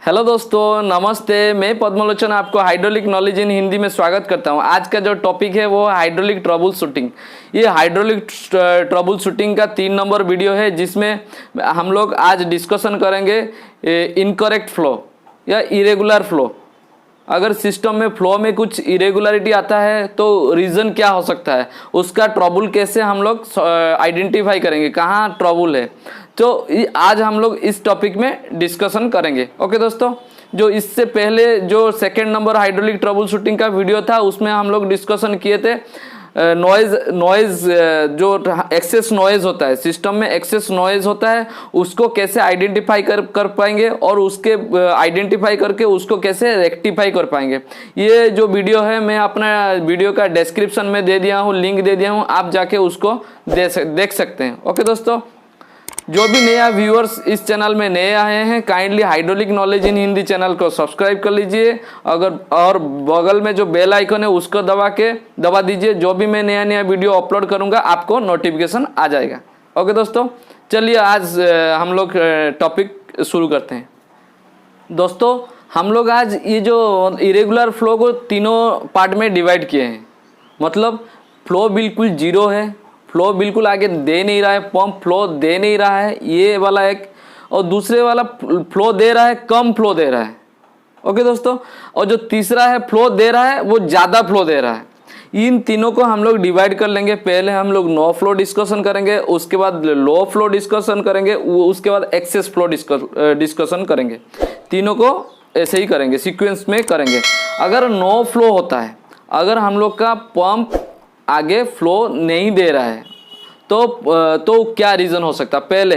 Hello दोस्तों, नमस्ते। मैं पद्मलोचन आपको हाइड्रोलिक नॉलेज इन हिंदी में स्वागत करता हूं। आज का जो टॉपिक है वो हाइड्रोलिक ट्रबल शूटिंग। ये हाइड्रोलिक ट्रबल शूटिंग का 3 नंबर वीडियो है, जिसमें हम लोग आज डिस्कशन करेंगे इनकरेक्ट फ्लो या इरेगुलर फ्लो। अगर सिस्टम में फ्लो में कुछ इरेगुलरिटी आता है तो रीज़न क्या हो सकता है, उसका ट्रबल कैसे हम लोग आइडेंटिफाई करेंगे, कहाँ ट्रबल है। तो आज हम लोग इस टॉपिक में डिस्कशन करेंगे। ओके दोस्तों, जो इससे पहले जो second number hydraulic trouble shooting का वीडियो था उसमें हम लोग डिस्कशन किए थे नॉइज जो एक्सेस नॉइज होता है, सिस्टम में एक्सेस नॉइज होता है, उसको कैसे आइडेंटिफाई कर पाएंगे और उसके आइडेंटिफाई करके उसको कैसे रेक्टिफाई कर पाएंगे। ये जो वीडियो है मैं अपना वीडियो का डिस्क्रिप्शन में दे दिया हूँ, लिंक दे दिया हूँ, आप जाके उसको देख सकते हैं। ओके दोस्तों, जो भी नया व्यूअर्स इस चैनल में नए आए हैं, kindly hydraulic knowledge in Hindi channel को सब्सक्राइब कर लीजिए। अगर और बगल में जो बेल आइकन है उसको दबा दीजिए। जो भी मैं नया वीडियो अपलोड करूंगा आपको नोटिफिकेशन आ जाएगा। ओके दोस्तों, चलिए आज हम लोग टॉपिक शुरू करते हैं। दोस्तों, हम लोग आज ये जो इरेगुलर फ्लो को तीनों पार्ट में डिवाइड किए हैं। मतलब फ्लो बिल्कुल जीरो है, फ्लो बिल्कुल आगे दे नहीं रहा है, पंप फ्लो दे नहीं रहा है, ये वाला एक, और दूसरे वाला फ्लो दे रहा है, कम फ्लो दे रहा है। ओके दोस्तों, और जो तीसरा है फ्लो दे रहा है, वो ज़्यादा फ्लो दे रहा है। इन तीनों को हम लोग डिवाइड कर लेंगे। पहले हम लोग नो फ्लो डिस्कशन करेंगे, उसके बाद लो फ्लो डिस्कशन करेंगे, उसके बाद एक्सेस फ्लो डिस्कशन करेंगे। तीनों को ऐसे ही करेंगे, सीक्वेंस में करेंगे। अगर नो फ्लो होता है, अगर हम लोग का पंप आगे फ्लो नहीं दे रहा है तो क्या रीज़न हो सकता है। पहले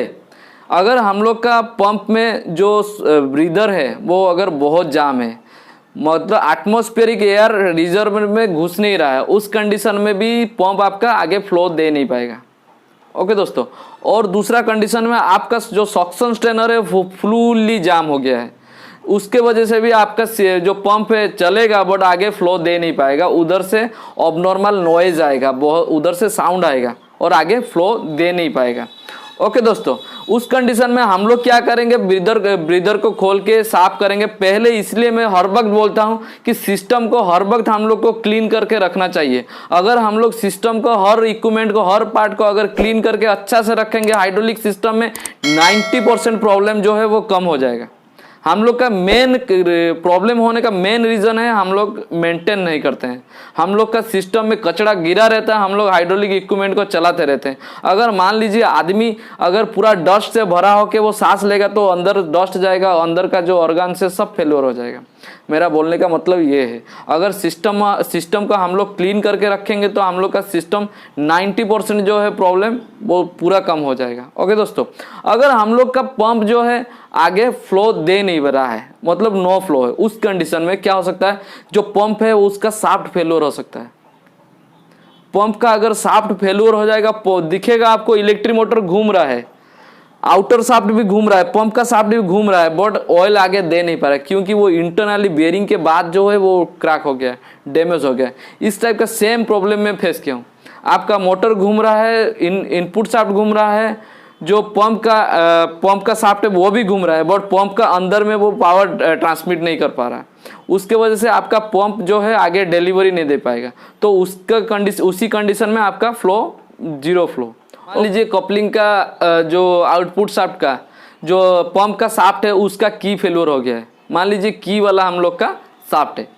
अगर हम लोग का पंप में जो ब्रीदर है वो अगर बहुत जाम है, मतलब एटमॉस्फेरिक एयर रिजर्व में घुस नहीं रहा है, उस कंडीशन में भी पंप आपका आगे फ्लो दे नहीं पाएगा। ओके दोस्तों, और दूसरा कंडीशन में आपका जो सक्शन स्ट्रेनर है वो फुल्ली जाम हो गया है, उसके वजह से भी आपका जो पंप है चलेगा बट आगे फ्लो दे नहीं पाएगा। उधर से ऑबनॉर्मल नॉइज आएगा, बहुत उधर से साउंड आएगा और आगे फ्लो दे नहीं पाएगा। ओके दोस्तों, उस कंडीशन में हम लोग क्या करेंगे, ब्रीदर को खोल के साफ करेंगे। पहले इसलिए मैं हर वक्त बोलता हूं कि सिस्टम को हर वक्त हम लोग को क्लीन करके रखना चाहिए। अगर हम लोग सिस्टम को, हर इक्विपमेंट को, हर पार्ट को अगर क्लीन करके अच्छा से रखेंगे, हाइड्रोलिक सिस्टम में 90% प्रॉब्लम जो है वो कम हो जाएगा। हम लोग का मेन प्रॉब्लम होने का मेन रीज़न है हम लोग मेंटेन नहीं करते हैं। हम लोग का सिस्टम में कचरा गिरा रहता है, हम लोग हाइड्रोलिक इक्विपमेंट को चलाते रहते हैं। अगर मान लीजिए आदमी अगर पूरा डस्ट से भरा हो के वो सांस लेगा तो अंदर डस्ट जाएगा, अंदर का जो ऑर्गन से सब फेल्योर हो जाएगा। मेरा बोलने का मतलब ये है, अगर सिस्टम का हम लोग क्लीन करके रखेंगे तो हम लोग का सिस्टम 90% जो है प्रॉब्लम वो पूरा कम हो जाएगा। ओके दोस्तों, अगर हम लोग का पंप जो है आगे फ्लो दे नहीं रहा है, मतलब नो फ्लो है, उस कंडीशन में क्या हो सकता है, जो पंप है उसका शाफ्ट फेल्योर हो सकता है। पंप का अगर शाफ्ट फेल्योर हो जाएगा, दिखेगा आपको इलेक्ट्रिक मोटर घूम रहा है, आउटर शाफ्ट भी घूम रहा है, पंप का शाफ्ट भी घूम रहा है, बट ऑयल आगे दे नहीं पा रहा है, क्योंकि वो इंटरनली बेयरिंग के बाद जो है वो क्रैक हो गया, डैमेज हो गया। इस टाइप का सेम प्रॉब्लम में फेस किया हूँ। आपका मोटर घूम रहा है, इनपुट शाफ्ट घूम रहा है, जो पंप का शाफ्ट है वो भी घूम रहा है, बट पंप का अंदर में वो पावर ट्रांसमिट नहीं कर पा रहा है। उसके वजह से आपका पंप जो है आगे डिलीवरी नहीं दे पाएगा। तो उसी कंडीशन में आपका फ्लो जीरो फ्लो। मान लीजिए कपलिंग का जो आउटपुट शाफ्ट का जो पंप का शाफ्ट है उसका की फेल्योर हो गया है। मान लीजिए की वाला हम लोग का शाफ्ट है,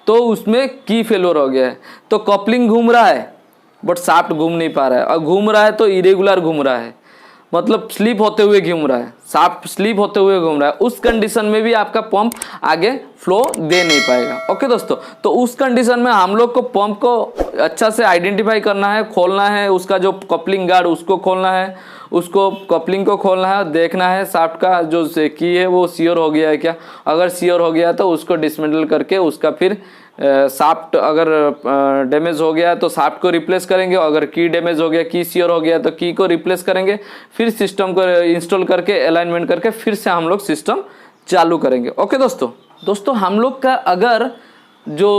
तो उसमें की फेल्योर हो गया है, तो कपलिंग घूम रहा है बट शाफ्ट घूम नहीं पा रहा है, और घूम रहा है तो इरेगुलर घूम रहा है, मतलब स्लिप होते हुए घूम रहा है, शाफ्ट स्लिप होते हुए घूम रहा है। उस कंडीशन में भी आपका पंप आगे फ्लो दे नहीं पाएगा। ओके दोस्तों, तो उस कंडीशन में हम लोग को पंप को अच्छा से आइडेंटिफाई करना है, खोलना है, उसका जो कपलिंग गार्ड उसको खोलना है, उसको कपलिंग को खोलना है, देखना है शाफ्ट का जो की है वो सियोर हो गया है क्या। अगर सियोर हो गया तो उसको डिसमेंटल करके उसका फिर शाफ्ट अगर डैमेज हो गया तो शाफ्ट को रिप्लेस करेंगे, अगर की डैमेज हो गया, की सियर हो गया तो की को रिप्लेस करेंगे, फिर सिस्टम को इंस्टॉल करके अलाइनमेंट करके फिर से हम लोग सिस्टम चालू करेंगे। ओके दोस्तों, हम लोग का अगर जो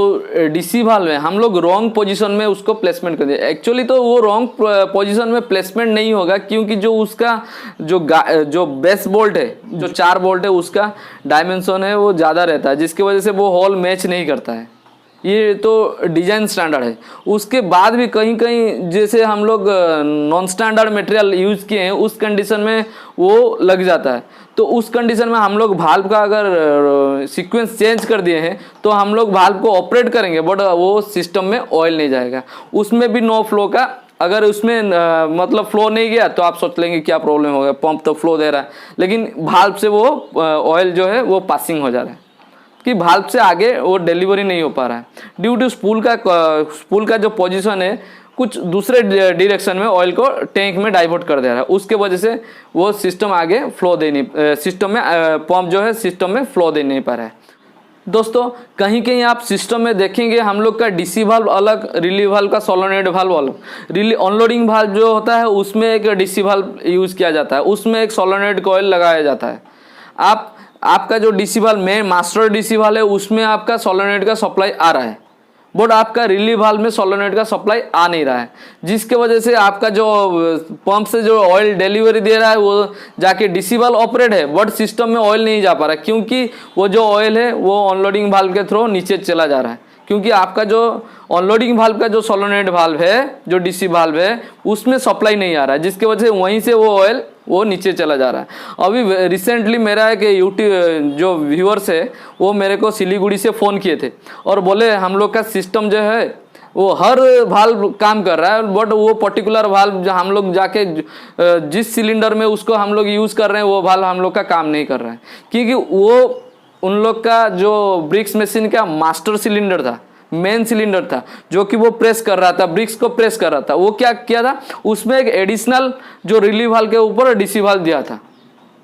डीसी वाल्व है हम लोग रॉन्ग पोजीशन में उसको प्लेसमेंट कर दिए। एक्चुअली तो वो रॉन्ग पोजीशन में प्लेसमेंट नहीं होगा, क्योंकि जो उसका जो बेस बोल्ट है, जो 4 बोल्ट है, उसका डायमेंशन है वो ज़्यादा रहता है, जिसकी वजह से वो होल मैच नहीं करता है। ये तो डिजाइन स्टैंडर्ड है। उसके बाद भी कहीं कहीं जैसे हम लोग नॉन स्टैंडर्ड मटेरियल यूज़ किए हैं, उस कंडीशन में वो लग जाता है। तो उस कंडीशन में हम लोग भाल्व का अगर सीक्वेंस चेंज कर दिए हैं तो हम लोग भाल्व को ऑपरेट करेंगे, बट वो सिस्टम में ऑयल नहीं जाएगा। उसमें भी नो फ्लो का, अगर उसमें मतलब फ्लो नहीं गया तो आप सोच लेंगे क्या प्रॉब्लम हो गया, पंप तो फ्लो दे रहा है, लेकिन भाल्व से वो ऑयल जो है वो पासिंग हो जा रहा है कि भाल्व से आगे वो डिलीवरी नहीं हो पा रहा है, ड्यू टू स्पूल का जो पोजीशन है कुछ दूसरे डायरेक्शन में ऑयल को टैंक में डाइवर्ट कर दे रहा है। उसके वजह से वो सिस्टम आगे फ्लो दे नहीं, सिस्टम में पंप जो है सिस्टम में फ्लो दे नहीं पा रहा है। दोस्तों कहीं कहीं आप सिस्टम में देखेंगे हम लोग का डीसी वाल्व अलग, रिलीव वाल्व का सोलोनॉइड वाल्व अलग। अनलोडिंग वाल्व जो होता है उसमें एक डीसी वाल्व यूज़ किया जाता है, उसमें एक सोलोनॉइड कॉइल लगाया जाता है। आपका जो डीसी वाल्व में मास्टर डीसी वाल्व है उसमें आपका सोलोनॉइड का सप्लाई आ रहा है, बट आपका रिलीव वाल्व में सोलोनॉइड का सप्लाई आ नहीं रहा है, जिसके वजह से आपका जो पंप से जो ऑयल डिलीवरी दे रहा है वो जाके डीसी वाल्व ऑपरेट है, बट सिस्टम में ऑयल नहीं जा पा रहा है, क्योंकि वो जो ऑयल है वो अनलोडिंग वाल्व के थ्रू नीचे चला जा रहा है। क्योंकि आपका जो अनलोडिंग वाल्व का जो सोलोनॉइड वाल्व है, जो डीसी वाल्व है, उसमें सप्लाई नहीं आ रहा है, जिसके वजह से वहीं से वो ऑयल वो नीचे चला जा रहा है। अभी रिसेंटली मेरा एक यूट्यूब जो व्यूअर्स है वो मेरे को सिलीगुड़ी से फ़ोन किए थे और बोले हम लोग का सिस्टम जो है वो हर वाल्व काम कर रहा है, बट वो पर्टिकुलर वाल्व जो हम लोग जाके जिस सिलेंडर में उसको हम लोग यूज़ कर रहे हैं वो वाल्व हम लोग का काम नहीं कर रहा है, क्योंकि वो उन लोग का जो ब्रिक्स मशीन का मास्टर सिलेंडर था, मेन सिलेंडर था, जो कि वो प्रेस कर रहा था, ब्रिक्स को प्रेस कर रहा था। वो क्या किया था, उसमें एक एडिशनल जो रिलीव वाल्व के ऊपर डीसी वाल्व दिया था,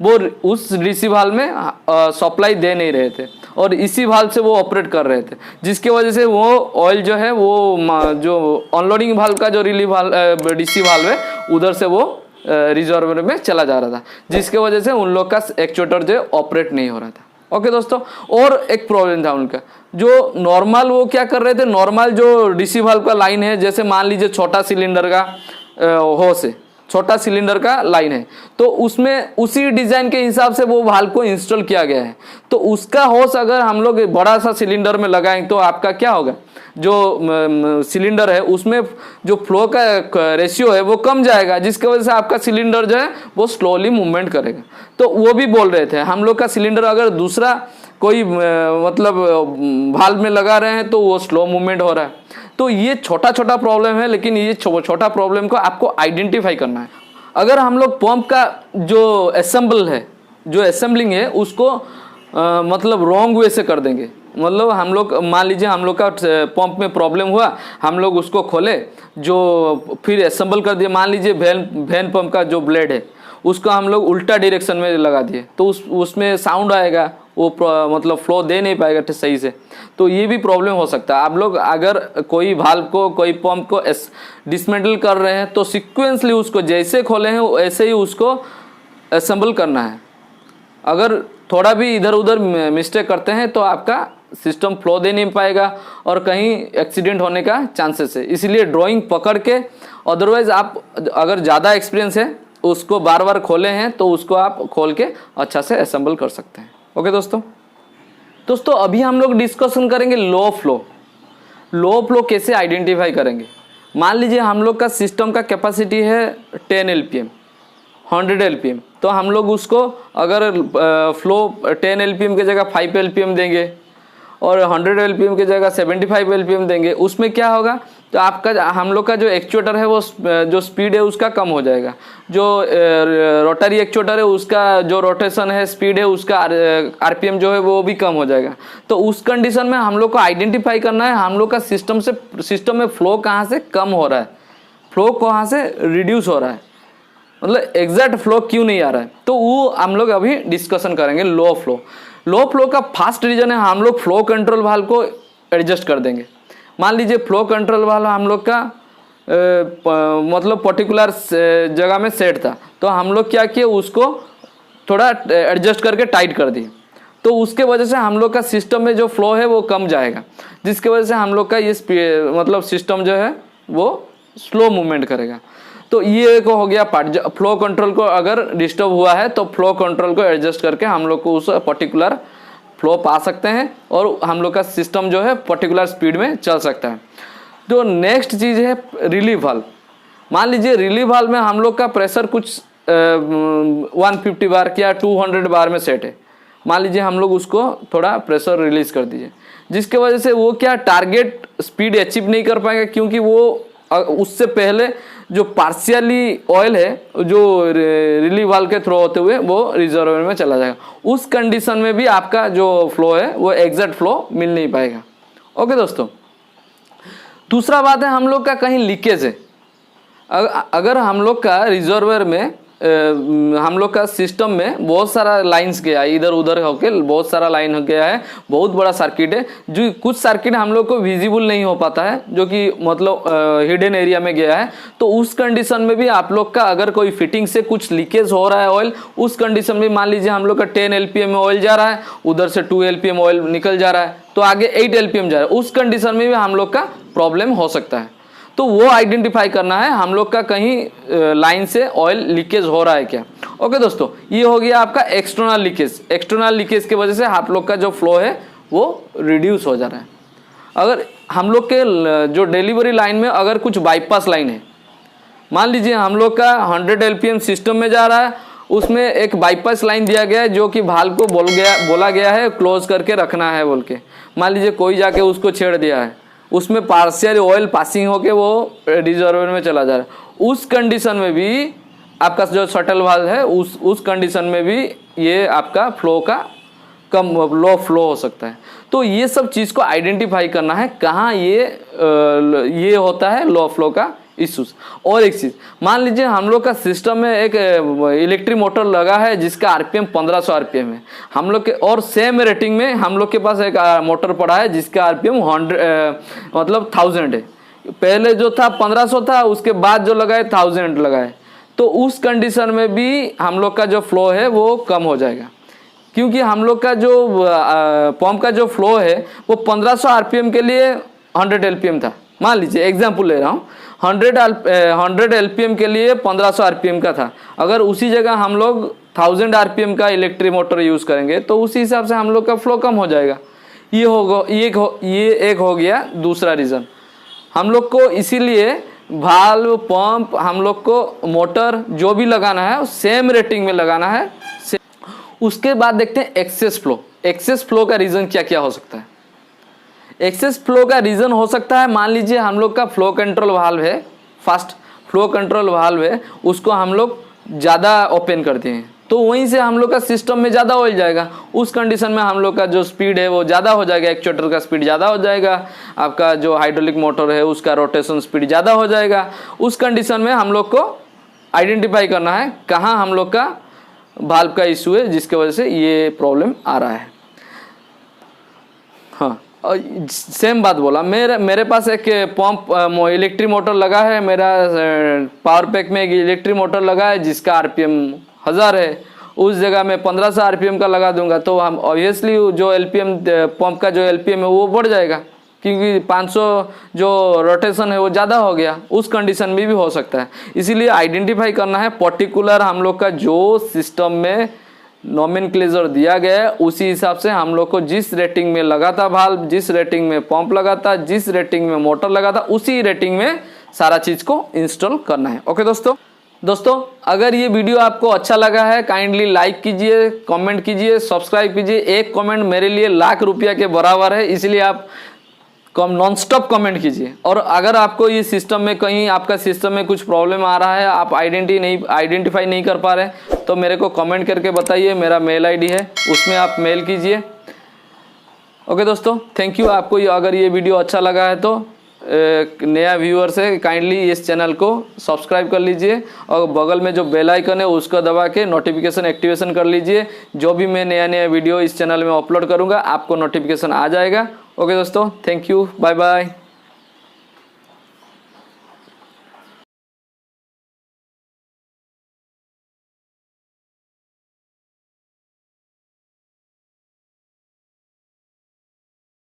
वो उस डीसी वाल्व में सप्लाई दे नहीं रहे थे और इसी वाल्व से वो ऑपरेट कर रहे थे, जिसकी वजह से वो ऑयल जो है वो जो अनलोडिंग वाल्व का जो रिलीव वाल्व डीसी वाल्व है उधर से वो रिजर्वर में चला जा रहा था, जिसकी वजह से उन लोग का एक्चुएटर जो ऑपरेट नहीं हो रहा था। ओके दोस्तों, और एक प्रॉब्लम था उनका, जो नॉर्मल वो क्या कर रहे थे, नॉर्मल जो डीसी वाल्व का लाइन है, जैसे मान लीजिए छोटा सिलेंडर का होस है, छोटा सिलेंडर का लाइन है, तो उसमें उसी डिज़ाइन के हिसाब से वो वाल्व को इंस्टॉल किया गया है। तो उसका होस अगर हम लोग बड़ा सा सिलेंडर में लगाएं तो आपका क्या होगा, जो सिलेंडर है उसमें जो फ्लो का रेशियो है वो कम जाएगा, जिसकी वजह से आपका सिलेंडर जो है वो स्लोली मूवमेंट करेगा। तो वो भी बोल रहे थे हम लोग का सिलेंडर अगर दूसरा कोई मतलब वाल्व में लगा रहे हैं तो वो स्लो मूवमेंट हो रहा है। तो ये छोटा छोटा प्रॉब्लम है, लेकिन ये छोटा प्रॉब्लम को आपको आइडेंटिफाई करना है। अगर हम लोग पंप का जो असेंबल है, जो असेंबलिंग है उसको मतलब रॉन्ग वे से कर देंगे, मतलब हम लोग मान लीजिए हम लोग का पंप में प्रॉब्लम हुआ, हम लोग उसको खोले, जो फिर असेंबल कर दिए, मान लीजिए वैन पंप का जो ब्लेड है उसको हम लोग उल्टा डायरेक्शन में लगा दिए, तो उसमें साउंड आएगा, वो मतलब फ्लो दे नहीं पाएगा सही से। तो ये भी प्रॉब्लम हो सकता है। आप लोग अगर कोई वाल्व को, कोई पंप को डिसमेंटल कर रहे हैं तो सीक्वेंसली उसको जैसे खोले हैं वैसे ही उसको असेंबल करना है। अगर थोड़ा भी इधर उधर मिस्टेक करते हैं तो आपका सिस्टम फ्लो दे नहीं पाएगा और कहीं एक्सीडेंट होने का चांसेस है। इसलिए ड्राइंग पकड़ के, अदरवाइज आप अगर ज़्यादा एक्सपीरियंस है उसको बार बार खोले हैं तो उसको आप खोल के अच्छा से असेंबल कर सकते हैं। ओके दोस्तों अभी हम लोग डिस्कशन करेंगे लो फ्लो कैसे आइडेंटिफाई करेंगे। मान लीजिए हम लोग का सिस्टम का कैपेसिटी है 10 LPM 100 LPM, तो हम लोग उसको अगर फ्लो 10 LPM की जगह 5 LPM देंगे और 100 LPM की जगह 75 LPM देंगे, उसमें क्या होगा, तो आपका हम लोग का जो एक्चुएटर है वो जो स्पीड है उसका कम हो जाएगा। जो रोटरी एक्चुएटर है उसका जो रोटेशन है, स्पीड है, उसका RPM जो है वो भी कम हो जाएगा। तो उस कंडीशन में हम लोग को आइडेंटिफाई करना है हम लोग का सिस्टम में फ्लो कहाँ से कम हो रहा है, फ्लो कहाँ से रिड्यूस हो रहा है, मतलब एग्जैक्ट फ्लो क्यों नहीं आ रहा है। तो वो हम लोग अभी डिस्कशन करेंगे लो फ्लो का फर्स्ट रीजन है हम लोग फ्लो कंट्रोल वाल्व को एडजस्ट कर देंगे। मान लीजिए फ्लो कंट्रोल वाल्व हम लोग का मतलब पर्टिकुलर जगह में सेट था, तो हम लोग क्या किए, उसको थोड़ा एडजस्ट करके टाइट कर दिए। तो उसके वजह से हम लोग का सिस्टम में जो फ्लो है वो कम जाएगा, जिसके वजह से हम लोग का ये मतलब सिस्टम जो है वो स्लो मूवमेंट करेगा। तो ये एक हो गया पार्ट। फ्लो कंट्रोल को अगर डिस्टर्ब हुआ है तो फ्लो कंट्रोल को एडजस्ट करके हम लोग को उस पर्टिकुलर फ्लो पा सकते हैं और हम लोग का सिस्टम जो है पर्टिकुलर स्पीड में चल सकता है। तो नेक्स्ट चीज़ है रिलीफ वाल्व। मान लीजिए रिलीफ वाल्व में हम लोग का प्रेशर कुछ 150 बार या 200 बार में सेट है। मान लीजिए हम लोग उसको थोड़ा प्रेशर रिलीज कर दीजिए, जिसके वजह से वो क्या टारगेट स्पीड अचीव नहीं कर पाएगा, क्योंकि वो उससे पहले जो पार्शियली ऑयल है जो रिलीफ वाल्व के थ्रू होते हुए वो रिजर्वायर में चला जाएगा। उस कंडीशन में भी आपका जो फ्लो है वो एग्जैक्ट फ्लो मिल नहीं पाएगा। ओके दोस्तों, दूसरा बात है हम लोग का कहीं लीकेज है। अगर हम लोग का रिजर्वायर में हम लोग का सिस्टम में बहुत सारा लाइंस गया है, इधर उधर होके बहुत सारा लाइन हो गया है, बहुत बड़ा सर्किट है, जो कुछ सर्किट हम लोग को विजिबल नहीं हो पाता है, जो कि मतलब हिडन एरिया में गया है। तो उस कंडीशन में भी आप लोग का अगर कोई फिटिंग से कुछ लीकेज हो रहा है ऑयल, उस कंडीशन में मान लीजिए हम लोग का 10 LPM में ऑयल जा रहा है, उधर से 2 LPM ऑयल निकल जा रहा है, तो आगे 8 LPM जा रहा है, उस कंडीशन में भी हम लोग का प्रॉब्लम हो सकता है। तो वो आइडेंटिफाई करना है हम लोग का कहीं लाइन से ऑयल लीकेज हो रहा है क्या। ओके दोस्तों, ये हो गया आपका एक्सटर्नल लीकेज। एक्सटर्नल लीकेज की वजह से आप लोग का जो फ्लो है वो रिड्यूस हो जा रहा है। अगर हम लोग के जो डिलीवरी लाइन में अगर कुछ बाईपास लाइन है, मान लीजिए हम लोग का 100 LPM सिस्टम में जा रहा है, उसमें एक बाईपास लाइन दिया गया है जो कि भाल को बोला गया है क्लोज करके रखना है बोल के। मान लीजिए कोई जाके उसको छेड़ दिया है, उसमें पार्शियल ऑयल पासिंग होके वो रिजर्वायर में चला जा रहा है, उस कंडीशन में भी आपका जो शटल वाल्व है उस कंडीशन में भी ये आपका फ्लो का कम लो फ्लो हो सकता है। तो ये सब चीज़ को आइडेंटिफाई करना है कहाँ ये होता है लो फ्लो का इश्यूज। और एक चीज़, मान लीजिए हम लोग का सिस्टम में एक इलेक्ट्रिक मोटर लगा है जिसका RPM 1500 RPM है हम लोग के, और सेम रेटिंग में हम लोग के पास एक मोटर पड़ा है जिसका RPM 1000 है। पहले जो था 1500 था, उसके बाद जो लगाए 1000 लगाए, तो उस कंडीशन में भी हम लोग का जो फ्लो है वो कम हो जाएगा, क्योंकि हम लोग का जो पंप का जो फ्लो है वो 1500 RPM के लिए 100 LPM था। मान लीजिए एग्जाम्पल ले रहा हूँ, 100 LPM के लिए 1500 RPM का था। अगर उसी जगह हम लोग 1000 RPM का इलेक्ट्रिक मोटर यूज़ करेंगे तो उसी हिसाब से हम लोग का फ्लो कम हो जाएगा। ये एक हो गया दूसरा रीज़न। हम लोग को इसीलिए वाल्व पंप हम लोग को मोटर जो भी लगाना है सेम रेटिंग में लगाना है। उसके बाद देखते हैं एक्सेस फ्लो। एक्सेस फ्लो का रीज़न क्या क्या हो सकता है। एक्सेस फ्लो का रीज़न हो सकता है, मान लीजिए हम लोग का फ्लो कंट्रोल वाल्व है, फास्ट फ्लो कंट्रोल वाल्व है, उसको हम लोग ज़्यादा ओपन करते हैं तो वहीं से हम लोग का सिस्टम में ज़्यादा ऑयल जाएगा। उस कंडीशन में हम लोग का जो स्पीड है वो ज़्यादा हो जाएगा, एक्चुएटर का स्पीड ज़्यादा हो जाएगा, आपका जो हाइड्रोलिक मोटर है उसका रोटेशन स्पीड ज़्यादा हो जाएगा। उस कंडीशन में हम लोग को आइडेंटिफाई करना है कहाँ हम लोग का वाल्व का इशू है जिसके वजह से ये प्रॉब्लम आ रहा है। हाँ, सेम बात बोला, मेरे पास एक पंप इलेक्ट्रिक मोटर लगा है, मेरा पावर पैक में एक इलेक्ट्रिक मोटर लगा है जिसका RPM 1000 है, उस जगह मैं 1500 RPM का लगा दूंगा तो हम ऑब्वियसली जो LPM पंप का जो LPM है वो बढ़ जाएगा, क्योंकि 500 जो रोटेशन है वो ज़्यादा हो गया। उस कंडीशन में भी हो सकता है। इसीलिए आइडेंटिफाई करना है पर्टिकुलर हम लोग का जो सिस्टम में नोमेनक्लेचर दिया गया है उसी हिसाब से हम लोग को जिस रेटिंग में लगा था वाल्व, जिस रेटिंग में पंप लगा था, जिस रेटिंग में मोटर लगा था, उसी रेटिंग में सारा चीज़ को इंस्टॉल करना है। ओके दोस्तों, अगर ये वीडियो आपको अच्छा लगा है काइंडली लाइक कीजिए, कमेंट कीजिए, सब्सक्राइब कीजिए। एक कमेंट मेरे लिए लाख रुपया के बराबर है, इसलिए आप नॉन स्टॉप कमेंट कीजिए। और अगर आपको ये सिस्टम में कहीं आपका सिस्टम में कुछ प्रॉब्लम आ रहा है, आप आइडेंटिफाई नहीं कर पा रहे, तो मेरे को कमेंट करके बताइए। मेरा मेल ID है, उसमें आप मेल कीजिए। ओके दोस्तों, थैंक यू। आपको अगर ये वीडियो अच्छा लगा है तो नया व्यूअर से काइंडली इस चैनल को सब्सक्राइब कर लीजिए और बगल में जो बेल आइकन है उसको दबा के नोटिफिकेशन एक्टिवेशन कर लीजिए। जो भी मैं नया वीडियो इस चैनल में अपलोड करूँगा आपको नोटिफिकेशन आ जाएगा। ओके दोस्तों, थैंक यू, बाय बाय।